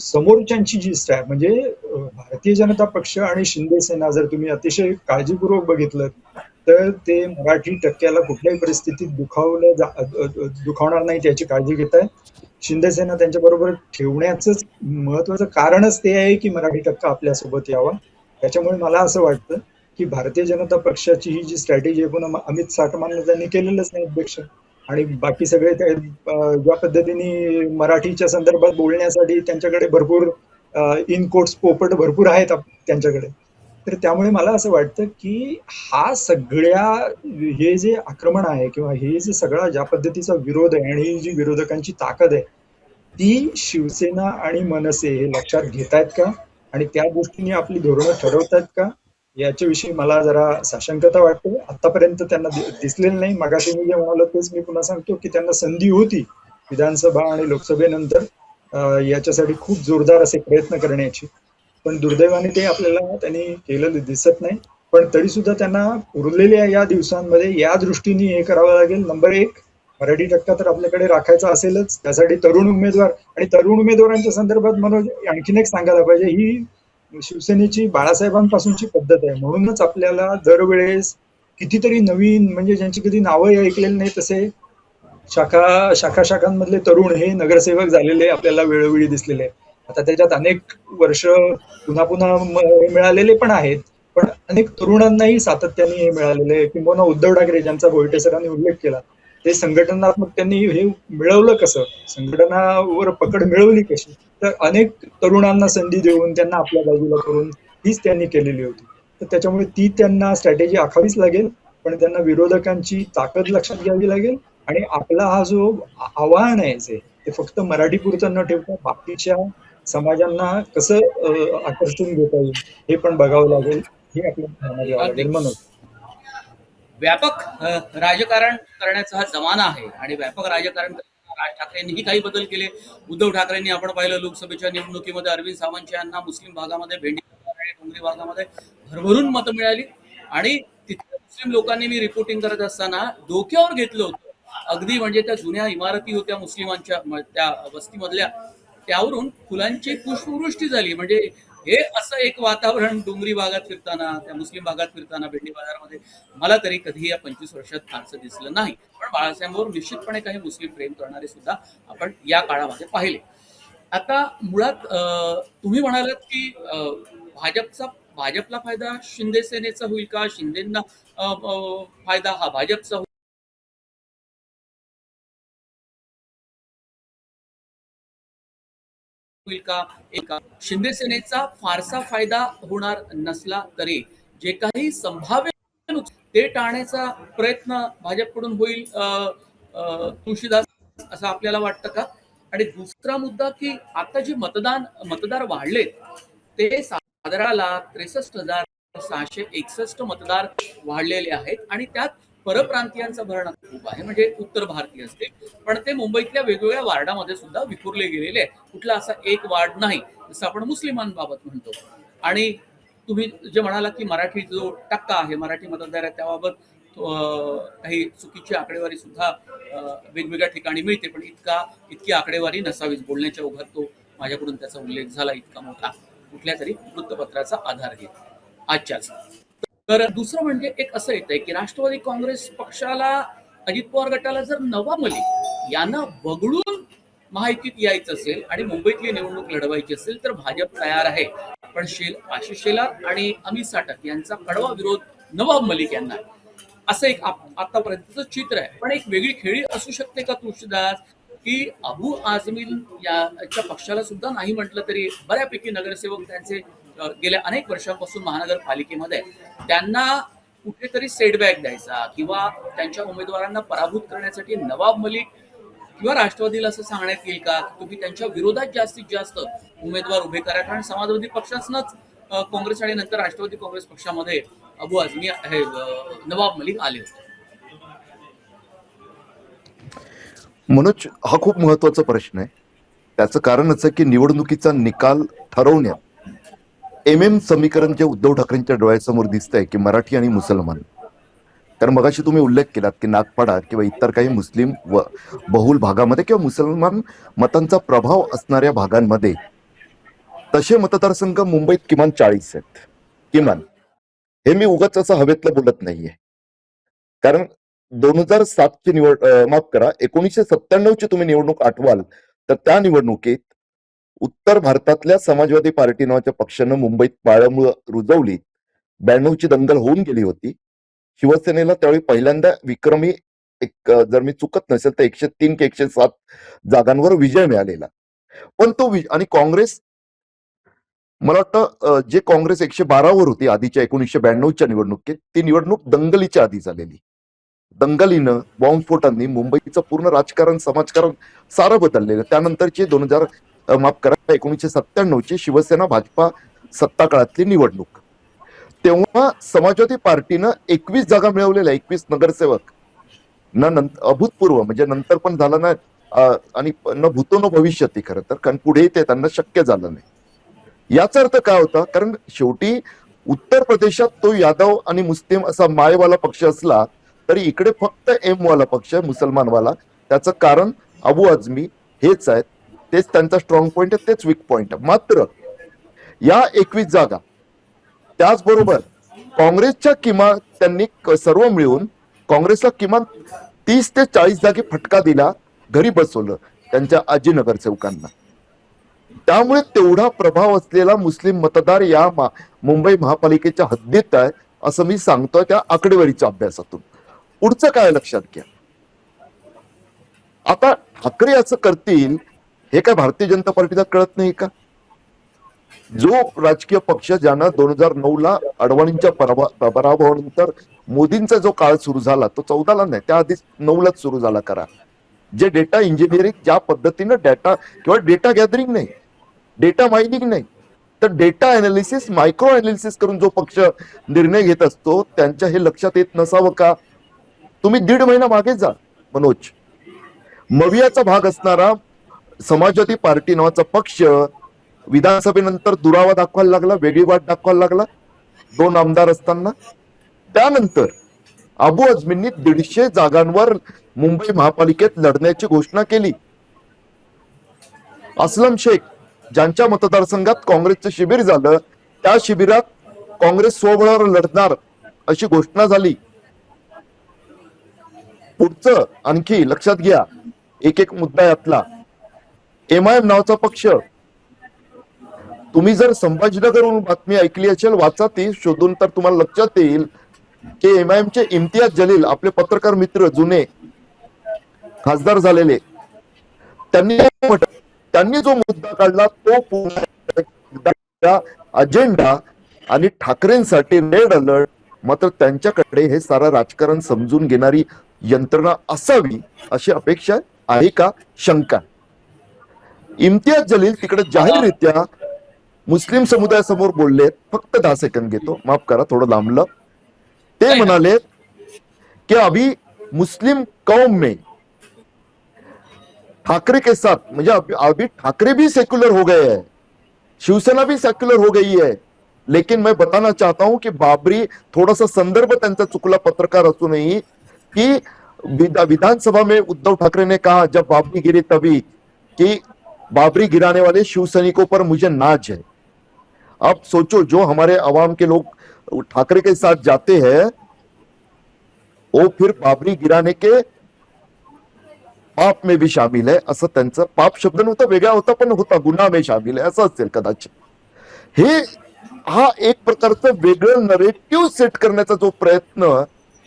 समोरच्यांची जी स्टॅप, म्हणजे भारतीय जनता पक्ष आणि शिंदे सेना जर तुम्ही अतिशय काळजीपूर्वक बघितलं तर ते मराठी टक्क्याला कुठल्याही परिस्थितीत दुखावणार नाही याची काळजी घेत आहे. शिंदे सेना त्यांच्या बरोबर ठेवण्याचं महत्वाचं कारणच ते आहे की मराठी टक्का आपल्यासोबत यावा. त्याच्यामुळे मला असं वाटतं की भारतीय जनता पक्षाची ही जी स्ट्रॅटेजी आहे, पुन्हा अमित साठमांना त्यांनी केलेलंच नाही अध्यक्ष, आणि बाकी सगळे ज्या पद्धतीने मराठीच्या संदर्भात बोलण्यासाठी त्यांच्याकडे भरपूर इन कोट्स पोपट भरपूर आहेत त्यांच्याकडे. तर त्यामुळे मला असं वाटतं की हा सगळ्या हे जे आक्रमण आहे किंवा हे जे सगळा ज्या पद्धतीचा विरोध आहे आणि ही जी विरोधकांची ताकद आहे ती शिवसेना आणि मनसे हे लक्षात घेतायत का आणि त्या दृष्टीने आपली धोरणं ठरवतायत का, याच्याविषयी मला जरा साशंकता वाटते. आतापर्यंत त्यांना दिसलेलं नाही. मगाशी मी जे म्हणालो तेच मी पुन्हा सांगतो की त्यांना संधी होती विधानसभा आणि लोकसभेनंतर याच्यासाठी खूप जोरदार असे प्रयत्न करण्याची, पण दुर्दैवाने ते आपल्याला त्यांनी केलेलं दिसत नाही. पण तरी सुद्धा त्यांना उरलेल्या या दिवसांमध्ये या दृष्टीने हे करावं लागेल. नंबर 1, मराठी टक्का तर आपल्याकडे राखायचा असेलच, त्यासाठी तरुण उमेदवार, आणि तरुण उमेदवारांच्या संदर्भात मनोज आणखीन एक सांगायला पाहिजे, ही शिवसेनेची बाळासाहेबांपासूनची पद्धत आहे. म्हणूनच आपल्याला दरवेळेस कितीतरी नवीन, म्हणजे ज्यांची कधी नावंही ऐकलेली नाही तसे शाखांमधले तरुण हे नगरसेवक झालेले आपल्याला वेळोवेळी दिसलेले आहेत. आता त्याच्यात अनेक वर्ष पुन्हा पुन्हा मिळालेले पण आहेत, पण अनेक तरुणांनाही सातत्याने हे मिळालेले आहे. किंबहुना उद्धव ठाकरे ज्यांचा भोईटे सरांनी उल्लेख केला, ते संघटनात्मक त्यांनी हे मिळवलं कसं, संघटनावर पकड मिळवली कशी, तर अनेक तरुणांना संधी देऊन त्यांना आपल्या बाजूला करून हीच त्यांनी केलेली होती. तर त्याच्यामुळे ती त्यांना स्ट्रॅटेजी आखावीच लागेल, पण त्यांना विरोधकांची ताकद लक्षात घ्यावी लागेल. आणि आपला हा जो आव्हान आहे ते फक्त मराठी पुरतं न ठेवता बाकीच्या समाजांना कसं आकर्षून घेता येईल हे पण बघावं लागेल. हे आपल्याला ध्यानात घ्यावं लागेल. म्हणून व्यापक राजकारण करण्याचा हा जमाना आहे आणि व्यापक राजकारण राज ठाकरेंनीही काही बदल केले. उद्धव ठाकरेंनी आपण पाहिलं लोकसभेच्या निवडणुकीमध्ये अरविंद सावंत यांना मुस्लिम भागामध्ये भेंडी आणि डोंगरी भागामध्ये भरभरून मतं मिळाली आणि तिथे मुस्लिम लोकांनी, मी रिपोर्टिंग करत असताना डोक्यावर घेतलं होतं अगदी, म्हणजे त्या जुन्या इमारती होत्या मुस्लिमांच्या त्या वस्तीमधल्या, त्यावरून फुलांची पुष्पवृष्टी झाली. म्हणजे हे असं एक वातावरण डोंगरी भागात फिरताना, त्या मुस्लिम भागात फिरताना, भेंडी बाजारमध्ये मला तरी कधी या 25 वर्षात फारसं दिसलं नाही. पण बाळासाहेबांवर निश्चितपणे काही मुस्लिम प्रेम करणारे सुद्धा आपण या काळामध्ये पाहिले. आता मुळात तुम्ही म्हणालात की भाजपला फायदा शिंदे सेनेचा होईल का, शिंदेना फायदा हा भाजपचा होईल? होईल का? शिंदे सेनेचा फारसा फायदा होणार नसला तरी जे काही संभाव्य ते टाळण्याचा प्रयत्न भाजपकडून होईल तुळशीदास, असं आपल्याला वाटतं का? आणि दुसरा मुद्दा की आता जे मतदार वाढले ते 17,63,661 मतदार वाढलेले आहेत आणि त्यात परप्रांतीयांचा भरणा खूप आहे, म्हणजे उत्तर भारतीय असतील, पण ते मुंबईतल्या वेगवेगळ्या वार्डामध्ये सुद्धा विखुरले गेलेले आहेत. कुठला असा एक वार्ड नाही जसं आपण मुस्लिमांबाबत म्हणतो. आणि तुम्ही जे म्हणाला की मराठी जो टक्का आहे, मराठी मतदार आहे, त्याबाबत काही चुकीची आकडेवारी सुद्धा वेगवेगळ्या ठिकाणी मिळते, पण इतकी आकडेवारी नसावीच. बोलण्याच्या ओघात तो माझ्याकडून त्याचा उल्लेख झाला, इतका मोठा कुठल्या तरी वृत्तपत्राचा आधार घेत आजच्याच. तर दुसरं म्हणजे एक असं येतंय की राष्ट्रवादी काँग्रेस पक्षाला, अजित पवार गटाला जर नवाब मलिक यांना वगळून महायुतीत यायचं असेल आणि मुंबईतली निवडणूक लढवायची असेल तर भाजप तयार आहे. पण आशिष शेलार आणि अमित साटक यांचा कडवा विरोध नवाब मलिक यांना, असं एक आतापर्यंतचं चित्र आहे. पण एक वेगळी खेळी असू शकते का तुळशीदास, की अबू आझमी याच्या पक्षाला सुद्धा नाही म्हटलं तरी बऱ्यापैकी नगरसेवक त्यांचे गेल्या अनेक वर्षांपासून महानगरपालिकेमध्ये, त्यांना कुठेतरी सेटबॅक द्यायचा किंवा त्यांच्या उमेदवारांना पराभूत करण्यासाठी नवाब मलिक किंवा राष्ट्रवादीला असं सांगण्यात येईल का की तुम्ही त्यांच्या विरोधात जास्तीत जास्त उमेदवार उभे करा? कारण समाजवादी पक्षासनच काँग्रेस आणि नंतर राष्ट्रवादी काँग्रेस पक्षामध्ये अबू आझमी हे नवाब मलिक आले होते. मनोज, हा खूप महत्वाचा प्रश्न आहे. त्याचं कारणच आहे की निवडणुकीचा निकाल ठरवण्यात समीकरण जे उद्धव ठाकरेंच्या डोळ्यासमोर दिसतंय की मराठी आणि मुसलमान. कारण मगाशी तुम्ही उल्लेख केलात की नागपाडा किंवा इतर काही मुस्लिम व बहुल भागामध्ये किंवा मुसलमान मतांचा प्रभाव असणाऱ्या भागांमध्ये तसे मतदारसंघ मुंबईत किमान 40 आहेत. किमान. हे मी उगाच असं हवेतलं बोलत नाहीये. कारण 2007ची माफ करा, 1997ची तुम्ही निवडणूक आठवाल तर त्या निवडणुकीत उत्तर भारतातल्या समाजवादी पार्टी नावाच्या पक्षानं मुंबईत पाळंमुळं रुजवली. 92ची दंगल होऊन गेली होती. शिवसेनेला त्यावेळी पहिल्यांदा विक्रमी जर मी चुकत नसेल तर 103 की 107 जागांवर विजय मिळालेला. पण तो आणि काँग्रेस, मला वाटतं जे काँग्रेस 112 वर होती आधीच्या 1992च्या निवडणुकीत, ती निवडणूक दंगलीच्या आधी झालेली. दंगलीनं, बॉम्बस्फोटांनी मुंबईचं पूर्ण राजकारण, समाजकारण सारं बदललेलं. त्यानंतरची 1997ची शिवसेना भाजपा सत्ता काळातली निवडणूक, तेव्हा समाजवादी पार्टीनं 21 जागा मिळवलेल्या, 21 नगरसेवक अभूतपूर्व, म्हणजे नंतर पण झालं नाही आणि न भूतो न भविष्यती, खरं तर, कारण पुढे ते त्यांना शक्य झालं नाही. याचा अर्थ काय होता? कारण शेवटी उत्तर प्रदेशात तो यादव आणि मुस्लिम असा मायवाला पक्ष असला तरी इकडे फक्त वाला पक्ष आहे, मुसलमानवाला. त्याचं कारण अबू आझमी हेच आहेत, तेच त्यांचा स्ट्रॉंग पॉइंट आहे, तेच वीक पॉइंट आहे. मात्र या 21 जागा, त्याचबरोबर काँग्रेसच्या किमान त्यांनी सर्व मिळून काँग्रेसला किमान 30 ते 40 जागी फटका दिला, घरी बसवलं त्यांच्या आजी नगरसेवकांना. त्यामुळे तेवढा प्रभाव असलेला मुस्लिम मतदार या मुंबई महापालिकेच्या हद्दीत आहे, असं मी सांगतोय त्या आकडेवारीच्या अभ्यासातून. पुढचं काय लक्षात घ्या. आता ठाकरे असं करतील हे काय भारतीय जनता पार्टीला कळत नाही का? जो राजकीय पक्ष ज्यानं 2009ला अडवाणींच्या पराभवानंतर मोदींचा जो काळ सुरू झाला तो 14ला नाही, त्या आधीच 9लाच सुरू झाला. करा जे डेटा इंजिनिअरिंग, ज्या पद्धतीनं डेटा किंवा डेटा गॅदरिंग नाही, डेटा मायनिंग नाही, तर डेटा अनालिसिस, मायक्रो अनालिसिस करून जो पक्ष निर्णय घेत असतो, त्यांच्या हे लक्षात येत नसावं का? तुम्ही 1.5 महिना मागे जा मनोज. मवियाचा भाग असणारा समाजवादी पार्टी नावाचा पक्ष विधानसभेनंतर दुरावा दाखवायला लागला, वेगळी वाट दाखवायला लागला 2 आमदार असताना. त्यानंतर अबू आझमींनी 150 जागांवर मुंबई महापालिकेत लढण्याची घोषणा केली. असलम शेख, ज्यांच्या मतदारसंघात काँग्रेसचं शिबिर झालं, त्या शिबिरात काँग्रेस स्वबळावर लढणार अशी घोषणा झाली. पुढचं आणखी लक्षात घ्या, एक एक मुद्दा यातला. MIM नावाचा पक्ष, तुम्ही जर संभाजीनगरवरून बातमी ऐकली असेल, वाचा ती शोधून, तर तुम्हाला लक्षात येईल की MIMचे इम्तियाज जलील, आपले पत्रकार मित्र जुने खासदार झालेले, त्यांनी त्यांनी जो मुद्दा काढला तो पुन्हा अजेंडा आणि ठाकरेंसाठी रेड अलर्ट. मात्र त्यांच्याकडे हे सारं राजकारण समजून घेणारी यंत्रणा असावी अशी अपेक्षा आहे का, शंका. इम्तियाज जलील तिकडे जाहीररित्या मुस्लिम समुदायासमोर बोललेत. फक्त 10 सेकंद घेतो, माफ करा, थोडं लांबलं. ते म्हणाले कि अभी मुस्लिम कौम में ठाकरे के साथ, म्हणजे अभी ठाकरे भी सेक्युलर हो गए हैं, शिवसेना भी सेक्युलर हो गई है. लेकिन मैं बताना चाहता हूं कि बाबरी, थोड़ा सा संदर्भ त्यांचा चुकला पत्रकार असूनही, कि विधानसभा में उद्धव ठाकरे ने कहा जब बाबरी गिरी तभी, कि बाबरी गिराने वाले शिवसैनिकों पर मुझे नाज है. अब सोचो, जो हमारे अवाम के लोग ठाकरे के साथ जाते हैं वो फिर बाबरी गिराने के पाप में भी शामिल है. असं त्यांचं, पाप शब्द नव्हता, वेगळा होता, पण होता गुन्हा में शामिल आहे असं असेल कदाचित. हे हा एक प्रकारचं वेगळं नरेटिव्ह सेट करण्याचा जो प्रयत्न,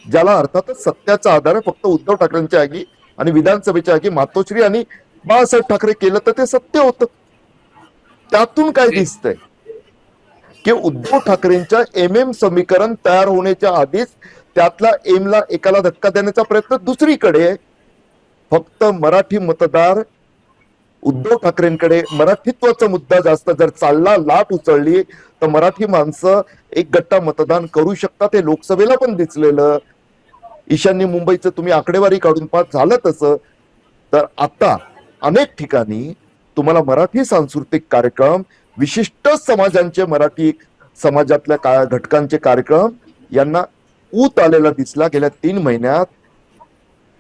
ज्याला अर्थातच सत्याचा आधार आहे, फक्त उद्धव ठाकरेंच्या आगी आणि विधानसभेच्या आगी मातोश्री आणि बाळासाहेब ठाकरे केलं तर ते सत्य होतं. त्यातून काय दिसतंय की उद्धव ठाकरेंच्या एमएम समीकरण तयार होण्याच्या आधीच त्यातला एमला एकाला धक्का देण्याचा प्रयत्न दुसरीकडे. फक्त मराठी मतदार उद्धव ठाकरेंकडे, मराठीत्वाचा मुद्दा जास्त जर चालला, लाट उचलली, तर मराठी माणसं एक गट्टा मतदान करू शकतात. हे लोकसभेला पण दिसलेलं. ईशान्य मुंबईचं तुम्ही आकडेवारी काढून पाहत झालं तसं. तर आता अनेक ठिकाणी तुम्हाला मराठी सांस्कृतिक कार्यक्रम, विशिष्ट समाजांचे, मराठी समाजातल्या घटकांचे कार्यक्रम यांना ऊत आलेला दिसला गेल्या 3 महिन्यात.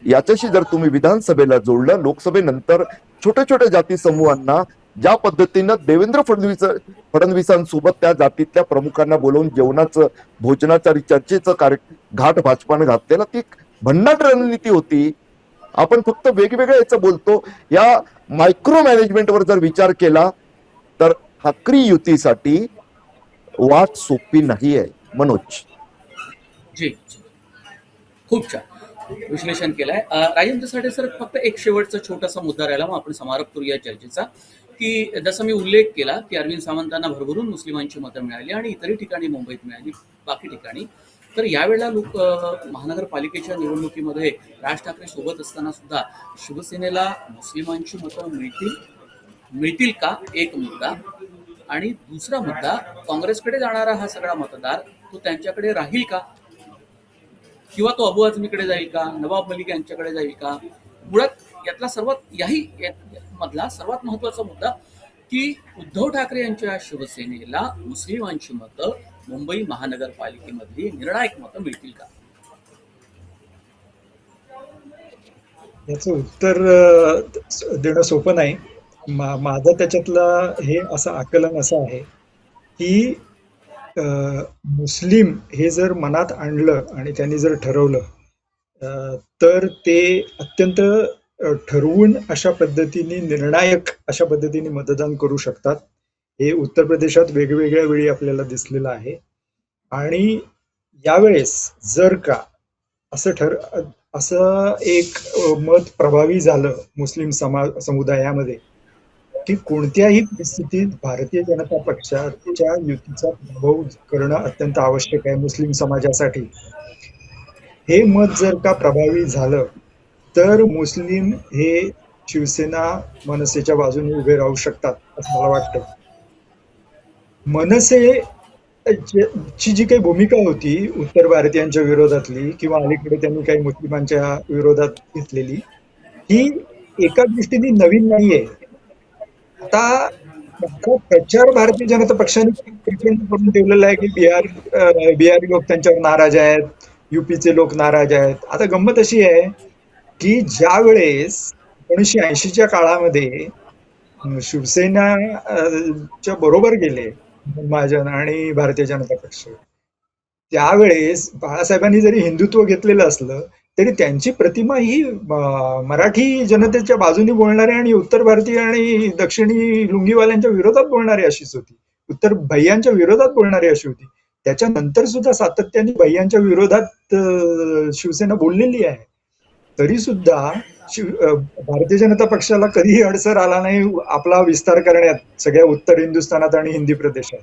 याच्याशी जर तुम्ही विधानसभेला जोडलं, लोकसभेनंतर छोट्या छोट्या जाती समूहांना ज्या पद्धतीनं देवेंद्र फडणवीसांसोबत त्या जातीतल्या प्रमुखांना बोलवून जेवणाचं, भोजनाचं आणि चर्चेचं घाट भाजपानं घातलेला, ती भन्नाट रणनीती होती. आपण फक्त वेगवेगळ्या याचं बोलतो. या मायक्रो मॅनेजमेंटवर जर विचार केला तर ठाकरे युतीसाठी वाट सोपी नाहीये. मनोज जी, खूप छान विश्लेषण केलंय राजेंद्र साठे सर. फक्त एक शेवटचा छोटासा मुद्दा राहिला, मग आपण समारोप करूया चर्चेचा. की जसं मी उल्लेख केला की अरविंद सावंतांना भरभरून मुस्लिमांची मतं मिळाली आणि इतरही ठिकाणी, मुंबईत मिळाली, बाकी ठिकाणी. तर यावेळेला महानगरपालिकेच्या निवडणुकीमध्ये राज ठाकरे सोबत असताना सुद्धा शिवसेनेला मुस्लिमांची मतं मिळतील का, एक मुद्दा. आणि दुसरा मुद्दा, काँग्रेसकडे जाणारा हा सगळा मतदार तो त्यांच्याकडे राहील का, किंवा तो अबू आझमीकडे जाईल का, नवाब मलिक यांच्याकडे जाईल का. मुळात यातला याही मधला सर्वात महत्वाचा मुद्दा की उद्धव ठाकरे यांच्या शिवसेनेला मुस्लिमांची मतं मुंबई महानगरपालिकेमधली निर्णायक मतं मिळतील का. याचं उत्तर देणं सोपं नाही. माझं त्याच्यातलं हे असं आकलन असं आहे की मुस्लिम हे जर मनात आणलं आणि त्यांनी जर ठरवलं तर ते अत्यंत ठरवून अशा पद्धतीने, निर्णायक अशा पद्धतीने मतदान करू शकतात. हे उत्तर प्रदेशात वेगवेगळ्या वेळी आपल्याला दिसलेलं आहे. आणि यावेळेस जर का असं एक मत प्रभावी झालं मुस्लिम समुदायामध्ये की कोणत्याही परिस्थितीत भारतीय जनता पक्षाच्या युतीचा प्रभाव करणं अत्यंत आवश्यक आहे मुस्लिम समाजासाठी, हे मत जर का प्रभावी झालं तर मुस्लिम हे शिवसेना मनसेच्या बाजूने उभे राहू शकतात असं मला वाटतं. मनसे ची जी काही भूमिका होती उत्तर भारतीयांच्या विरोधातली किंवा अलीकडे त्यांनी काही मुस्लिमांच्या विरोधात घेतलेली, ही एका दृष्टीने नवीन नाहीये. आता प्रचार भारतीय जनता पक्षाने करून ठेवलेला आहे की बिहारी लोक त्यांच्यावर नाराज आहेत, युपीचे लोक नाराज आहेत. आता गंमत अशी आहे की ज्या वेळेस 1980च्या काळामध्ये शिवसेनाच्या बरोबर गेले महाजन आणि भारतीय जनता पक्ष, त्यावेळेस बाळासाहेबांनी जरी हिंदुत्व घेतलेलं असलं तरी त्यांची प्रतिमा ही मराठी जनतेच्या बाजूने बोलणारी आणि उत्तर भारतीय आणि दक्षिणी लुंगीवाल्यांच्या विरोधात बोलणारी अशीच होती, उत्तर भैयांच्या विरोधात बोलणारी अशी होती. त्याच्यानंतर सुद्धा सातत्याने भैयांच्या विरोधात शिवसेना बोललेली आहे. तरी सुद्धा भारतीय जनता पक्षाला कधीही अडसर आला नाही आपला विस्तार करण्यात सगळ्या उत्तर हिंदुस्थानात आणि हिंदी प्रदेशात.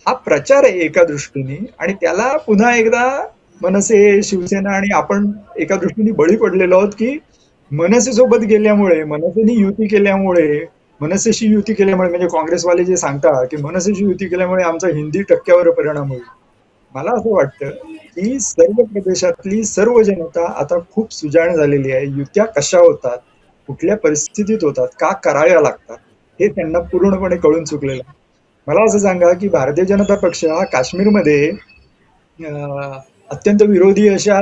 हा प्रचार आहे एका दृष्टीने, आणि त्याला पुन्हा एकदा मनसे, शिवसेना आणि आपण एका दृष्टीने बळी पडलेलो आहोत की मनसे सोबत गेल्यामुळे, मनसेने युती केल्यामुळे, मनसेशी युती केल्यामुळे, म्हणजे काँग्रेसवाले जे सांगतात की मनसेशी युती केल्यामुळे आमचा हिंदी टक्क्यावर परिणाम होईल. मला असं वाटतं की सर्व प्रदेशातली सर्व जनता आता खूप सुजाण झालेली आहे. युत्या कशा होतात, कुठल्या परिस्थितीत होतात, का कराव्या लागतात, हे त्यांना पूर्णपणे कळून चुकलेलं आहे. मला असं सांगा की भारतीय जनता पक्ष हा काश्मीरमध्ये अत्यंत विरोधी अशा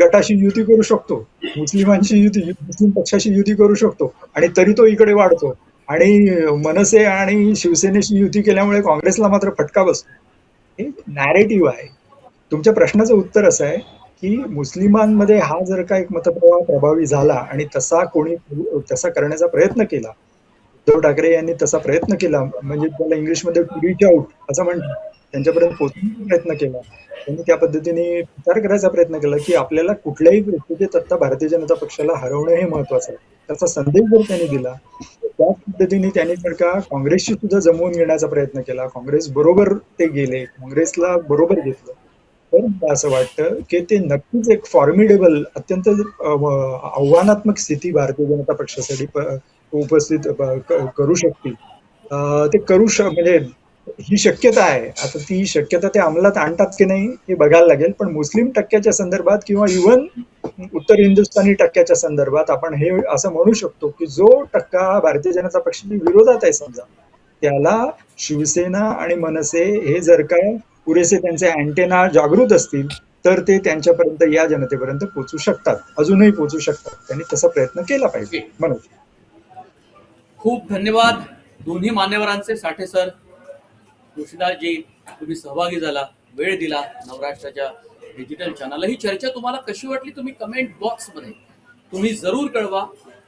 गटाशी युती करू शकतो, मुस्लिम पक्षाशी युती करू शकतो, आणि तरी तो इकडे वाढतो. आणि मनसे आणि शिवसेनेशी युती केल्यामुळे काँग्रेसला मात्र फटका बसतो. हे नॅरेटिव्ह आहे. तुमच्या प्रश्नाचं उत्तर असं आहे की मुस्लिमांमध्ये हा जर का एक मतप्रवाह प्रभावी झाला आणि तसा करण्याचा प्रयत्न केला, उद्धव ठाकरे यांनी तसा प्रयत्न केला, म्हणजे त्याला इंग्लिशमध्ये टू रीच आउट असं म्हणतात, त्यांच्यापर्यंत पोहोचण्याचा प्रयत्न केला, त्यांनी त्या पद्धतीने विचार करायचा प्रयत्न केला की आपल्याला कुठल्याही परिस्थितीत आता भारतीय जनता पक्षाला हरवणं हे महत्वाचं आहे, त्याचा संदेश जर त्यांनी दिला, त्याच पद्धतीने त्यांनी जर का काँग्रेसशी सुद्धा जमवून घेण्याचा प्रयत्न केला, काँग्रेस बरोबर ते गेले, काँग्रेसला बरोबर घेतलं, तर मला असं वाटतं की ते नक्कीच एक फॉर्मिडेबल, अत्यंत आव्हानात्मक स्थिती भारतीय जनता पक्षासाठी उपस्थित करू शकतील. ते म्हणजे ही शक्यता आहे. आता ती शक्यता ते अंमलात आणतात की नाही हे बघायला लागेल, पण मुस्लिम टक्क्याच्या संदर्भात किंवा इव्हन उत्तर हिंदुस्थानी टक्क्याच्या संदर्भात आपण हे असं म्हणू शकतो की जो टक्का भारतीय जनता पक्षाच्या विरोधात आहे समजा, त्याला शिवसेना आणि मनसे हे जर का पुरेसे त्यांचे अँटेना जागृत असतील तर ते त्यांच्यापर्यंत, या जनतेपर्यंत पोहोचू शकतात, अजूनही पोहोचू शकतात. त्यांनी तसा प्रयत्न केला पाहिजे. मनोज, खूप धन्यवाद दोन्ही मान्यवरांचे. साठे सर, जोशीदारजी, तुम्ही सहभागी झाला, वेळ दिला नवराष्ट्राच्या डिजिटल चॅनलला. ही चर्चा तुम्हाला कशी वाटली तुम्ही कमेंट बॉक्समध्ये तुम्ही जरूर कळवा,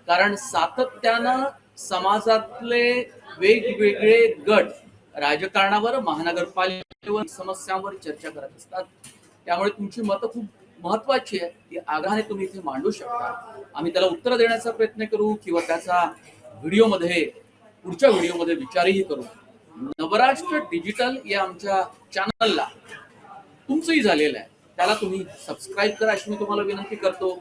कारण सातत्यानं समाजातले वेगवेगळे गट राजकारणावर, महानगरपालिकेवर, समस्यांवर चर्चा करत असतात. त्यामुळे तुमची मतं खूप महत्वाची आहे, ती आग्रहाने तुम्ही इथे मांडू शकता. आम्ही त्याला उत्तर देण्याचा प्रयत्न करू किंवा त्याचा पुढच्या व्हिडिओमध्ये विचारही करू. नवराष्ट्र डिजिटल या आमच्या चॅनलला तुमचंही झालेलं आहे, त्याला तुम्ही सबस्क्राईब करा अशी मी तुम्हाला विनंती करतो.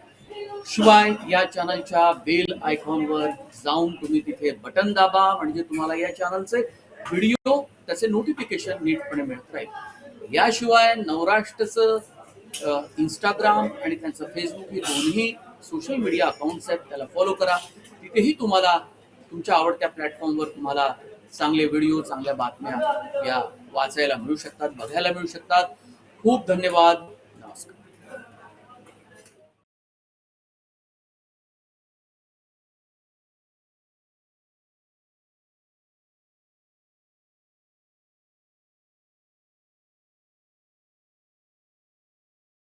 शिवाय या चॅनलच्या बेल आयकॉनवर जाऊन तुम्ही तिथे बटन दाबा, म्हणजे तुम्हाला या चॅनलचे व्हिडिओ, त्याचे नोटिफिकेशन नीटपणे मिळत राहील. याशिवाय नवराष्ट्रचं इंस्टाग्राम आणि त्यांचं फेसबुक हे दोन्ही सोशल मीडिया अकाउंट्स आहेत, त्याला फॉलो करा. तिथेही तुम्हाला तुमच्या आवडत्या प्लॅटफॉर्मवर तुम्हाला चांगले व्हिडिओ, चांगल्या बातम्या या वाचायला मिळू शकतात, बघायला मिळू शकतात. खूप धन्यवाद.